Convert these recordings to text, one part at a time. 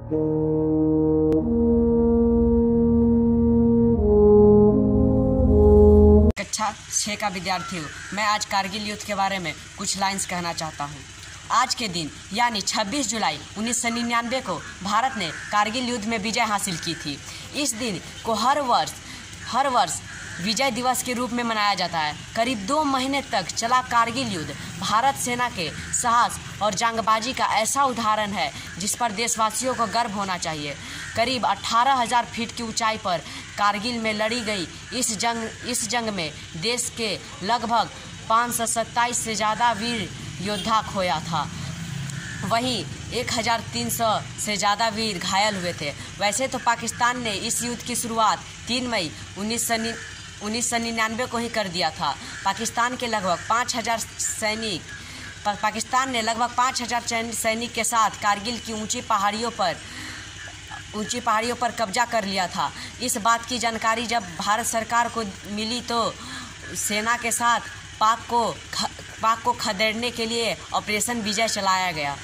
कक्षा 6 का विद्यार्थी हूँ। मैं आज कारगिल युद्ध के बारे में कुछ लाइन्स कहना चाहता हूँ। आज के दिन यानी 26 जुलाई 1999 को भारत ने कारगिल युद्ध में विजय हासिल की थी। इस दिन को हर वर्ष विजय दिवस के रूप में मनाया जाता है। करीब 2 महीने तक चला कारगिल युद्ध भारत सेना के साहस और जंगबाजी का ऐसा उदाहरण है जिस पर देशवासियों को गर्व होना चाहिए। करीब 18,000 फीट की ऊंचाई पर कारगिल में लड़ी गई इस जंग में देश के लगभग 527 से ज़्यादा वीर योद्धा खोया था। वहीं 1,300 से ज़्यादा वीर घायल हुए थे। वैसे तो पाकिस्तान ने इस युद्ध की शुरुआत 3 मई 1999 को ही कर दिया था। पाकिस्तान ने लगभग 5,000 सैनिक के साथ कारगिल की ऊंची पहाड़ियों पर कब्जा कर लिया था। इस बात की जानकारी जब भारत सरकार को मिली तो सेना के साथ पाक को खदेड़ने के लिए ऑपरेशन विजय चलाया गया।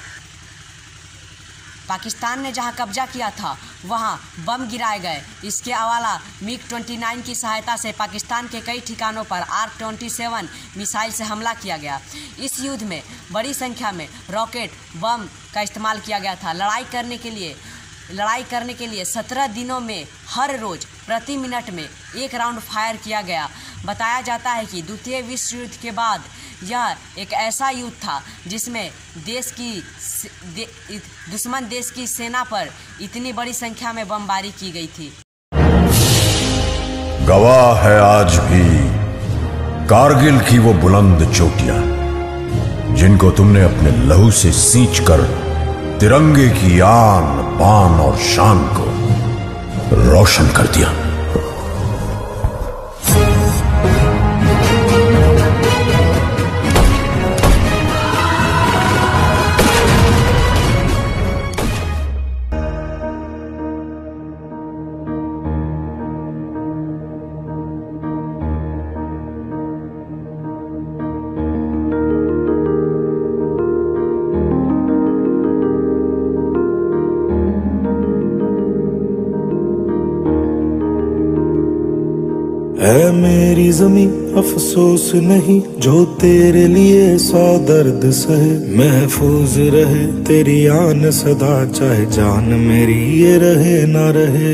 पाकिस्तान ने जहां कब्जा किया था वहां बम गिराए गए। इसके अलावा MiG-29 की सहायता से पाकिस्तान के कई ठिकानों पर AR-27 मिसाइल से हमला किया गया। इस युद्ध में बड़ी संख्या में रॉकेट बम का इस्तेमाल किया गया था। लड़ाई करने के लिए 17 दिनों में हर रोज़ प्रति मिनट में 1 राउंड फायर किया गया। बताया जाता है कि द्वितीय विश्व युद्ध के बाद यह एक ऐसा युद्ध था जिसमें दुश्मन देश की सेना पर इतनी बड़ी संख्या में बमबारी की गई थी। गवाह है आज भी कारगिल की वो बुलंद चोटियां जिनको तुमने अपने लहू से सींचकर तिरंगे की आन बान और शान को रोशन कर दिया। है मेरी ज़मीं अफसोस नहीं जो तेरे लिए 100 दर्द सहे। महफूज रहे तेरी आन सदा चाहे जान मेरी ये रहे ना रहे।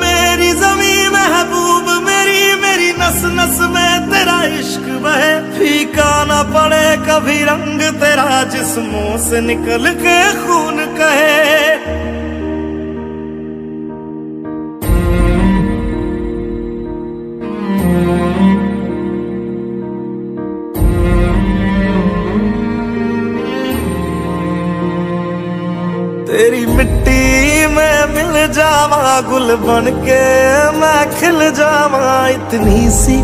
मेरी ज़मीं महबूब मेरी नस नस में तेरा इश्क बहे। फीका ना पड़े कभी रंग तेरा जिस्मों से निकल के खून कहे। तेरी मिट्टी में मिल जावा गुल बन के मैं खिल जावा। इतनी सी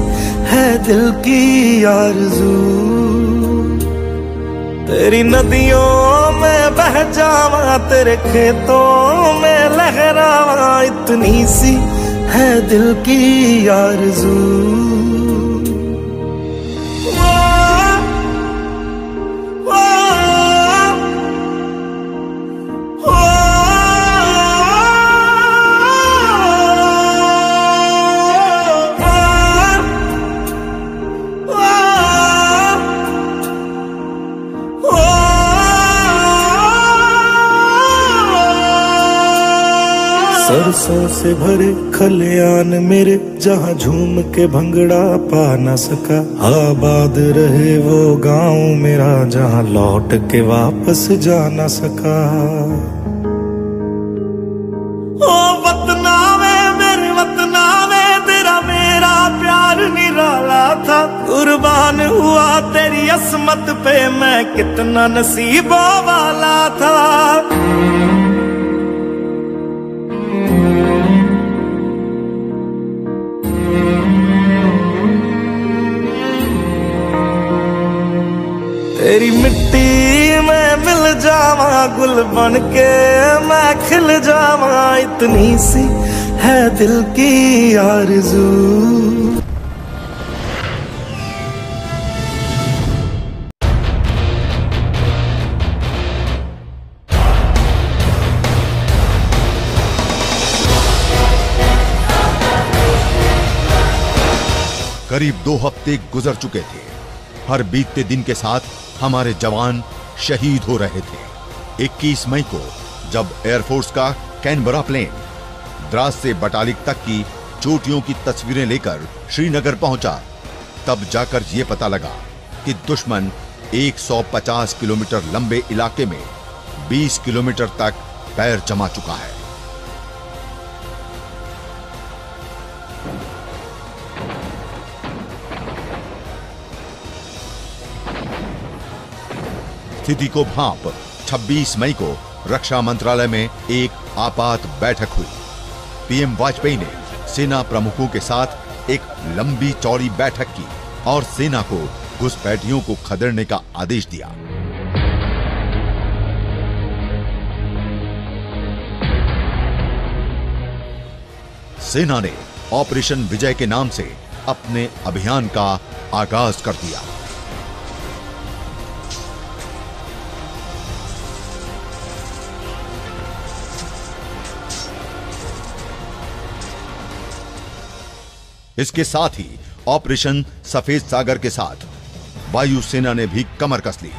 है दिल की आरज़ू। तेरी नदियों में बह जावा तेरे खेतों में लहरावा। इतनी सी है दिल की आरज़ू। सरसों से भरे खलियान मेरे जहाँ झूम के भंगड़ा पा न सका। आबाद रहे वो गांव मेरा जहाँ लौट के वापस जा न सका। ओ वतना में मेरे वतना में तेरा मेरा प्यार निराला था। कुर्बान हुआ तेरी असमत पे मैं कितना नसीबों वाला था। तेरी मिट्टी में मिल जावा गुल बन के मैं खिल जावा। इतनी सी है दिल की आरज़ू। करीब 2 हफ्ते गुजर चुके थे। हर बीतते दिन के साथ हमारे जवान शहीद हो रहे थे। 21 मई को जब एयरफोर्स का कैनबरा प्लेन द्रास से बटालिक तक की चोटियों की तस्वीरें लेकर श्रीनगर पहुंचा, तब जाकर यह पता लगा कि दुश्मन 150 किलोमीटर लंबे इलाके में 20 किलोमीटर तक पैर जमा चुका है। स्थिति को भांप 26 मई को रक्षा मंत्रालय में एक आपात बैठक हुई। पीएम वाजपेयी ने सेना प्रमुखों के साथ एक लंबी चौड़ी बैठक की और सेना को घुसपैठियों को खदेड़ने का आदेश दिया। सेना ने ऑपरेशन विजय के नाम से अपने अभियान का आगाज कर दिया। इसके साथ ही ऑपरेशन सफेद सागर के साथ वायुसेना ने भी कमर कस ली।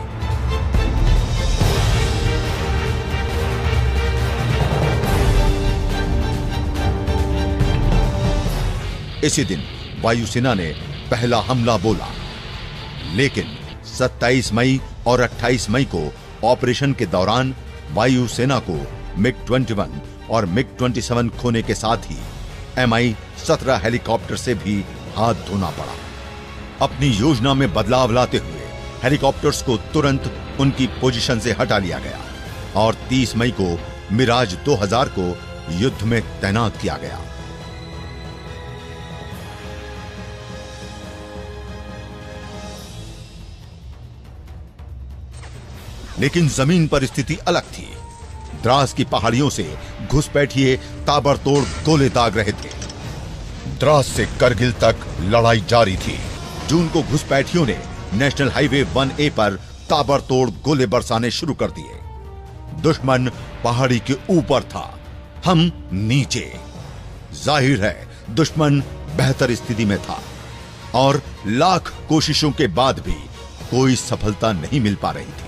इसी दिन वायुसेना ने पहला हमला बोला, लेकिन 27 मई और 28 मई को ऑपरेशन के दौरान वायुसेना को MiG-21 और MiG-27 खोने के साथ ही Mi-17 हेलीकॉप्टर से भी हाथ धोना पड़ा। अपनी योजना में बदलाव लाते हुए हेलीकॉप्टर्स को तुरंत उनकी पोजीशन से हटा लिया गया और 30 मई को मिराज 2000 को युद्ध में तैनात किया गया। लेकिन जमीन पर स्थिति अलग थी। द्रास की पहाड़ियों से घुसपैठिए ताबड़तोड़ गोले दाग रहे थे। द्रास से करगिल तक लड़ाई जारी थी। जून को घुसपैठियों ने नेशनल हाईवे 1A पर ताबड़तोड़ गोले बरसाने शुरू कर दिए। दुश्मन पहाड़ी के ऊपर था, हम नीचे। जाहिर है दुश्मन बेहतर स्थिति में था और लाख कोशिशों के बाद भी कोई सफलता नहीं मिल पा रही थी।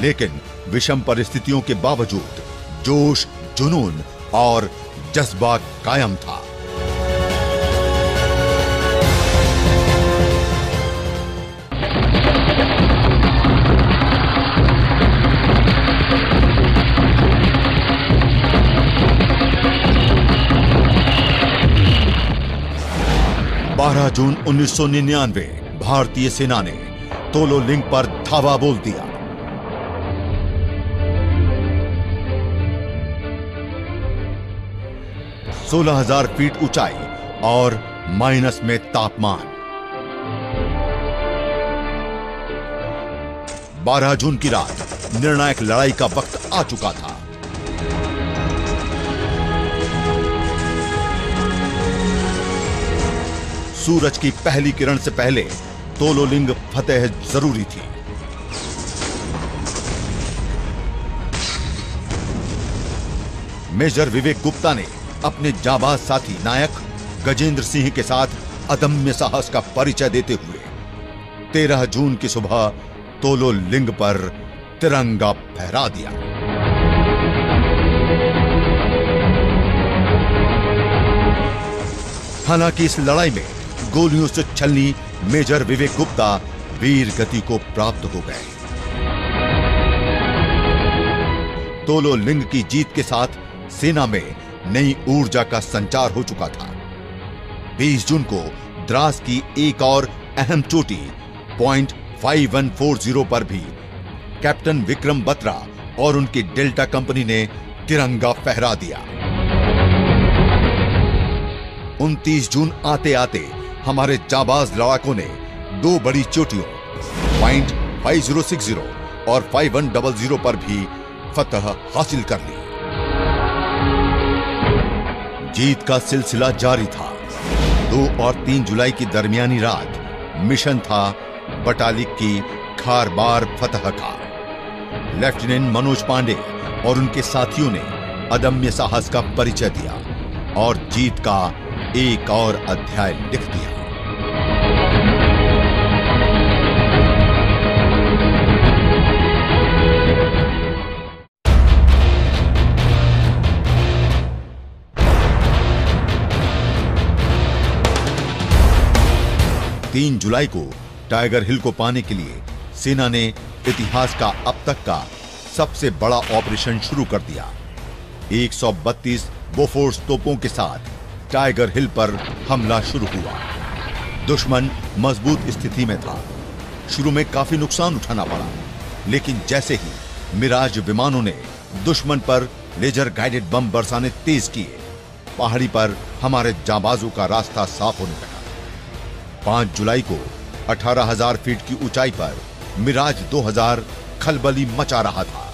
लेकिन विषम परिस्थितियों के बावजूद जोश, जुनून और जज्बा कायम था। जून 1999 भारतीय सेना ने तोलो लिंक पर धावा बोल दिया। - 16,000 फीट ऊंचाई और माइनस में तापमान। 12 जून की रात निर्णायक लड़ाई का वक्त आ चुका था। सूरज की पहली किरण से पहले तोलोलिंग फतेह जरूरी थी। मेजर विवेक गुप्ता ने अपने जाबाज साथी नायक गजेंद्र सिंह के साथ अदम्य साहस का परिचय देते हुए 13 जून की सुबह तोलोलिंग पर तिरंगा फहरा दिया। हालांकि इस लड़ाई में गोलियों से छलनी मेजर विवेक गुप्ता वीर गति को प्राप्त हो गए। तोलोलिंग की जीत के साथ सेना में नई ऊर्जा का संचार हो चुका था। 20 जून को द्रास की एक और अहम चोटी पॉइंट 5140 पर भी कैप्टन विक्रम बत्रा और उनकी डेल्टा कंपनी ने तिरंगा फहरा दिया। 29 जून आते आते हमारे जाबाज लड़ाकों ने 2 बड़ी चोटियों पॉइंट 5060 और 5100 पर भी फतह हासिल कर ली। जीत का सिलसिला जारी था। 2 और 3 जुलाई की दरमियानी रात मिशन था बटालिक की खारबार फतह का। लेफ्टिनेंट मनोज पांडे और उनके साथियों ने अदम्य साहस का परिचय दिया और जीत का एक और अध्याय लिख दिया। तीन जुलाई को टाइगर हिल को पाने के लिए सेना ने इतिहास का अब तक का सबसे बड़ा ऑपरेशन शुरू कर दिया। 132 बोफोर्स तोपों के साथ टाइगर हिल पर हमला शुरू हुआ। दुश्मन मजबूत स्थिति में था। शुरू में काफी नुकसान उठाना पड़ा, लेकिन जैसे ही मिराज विमानों ने दुश्मन पर लेजर गाइडेड बम बरसाने तेज किए, पहाड़ी पर हमारे जांबाजों का रास्ता साफ होने लगा। 5 जुलाई को 18,000 फीट की ऊंचाई पर मिराज 2000 खलबली मचा रहा था।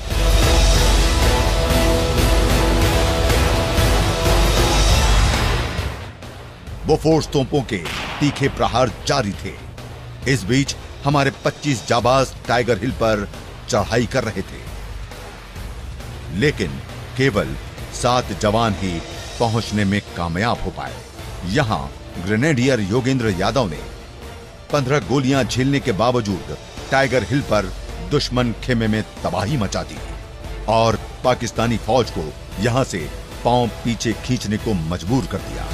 बोफोर्स तोपों के तीखे प्रहार जारी थे। इस बीच हमारे 25 जाबाज टाइगर हिल पर चढ़ाई कर रहे थे, लेकिन केवल 7 जवान ही पहुंचने में कामयाब हो पाए। यहां ग्रेनेडियर योगेंद्र यादव ने 15 गोलियां झेलने के बावजूद टाइगर हिल पर दुश्मन खेमे में तबाही मचा दी और पाकिस्तानी फौज को यहां से पांव पीछे खींचने को मजबूर कर दिया।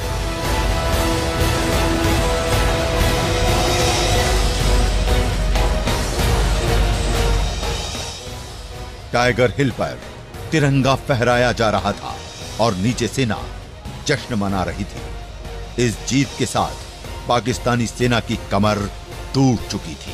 टाइगर हिल पर तिरंगा फहराया जा रहा था और नीचे सेना जश्न मना रही थी। इस जीत के साथ पाकिस्तानी सेना की कमर टूट चुकी थी।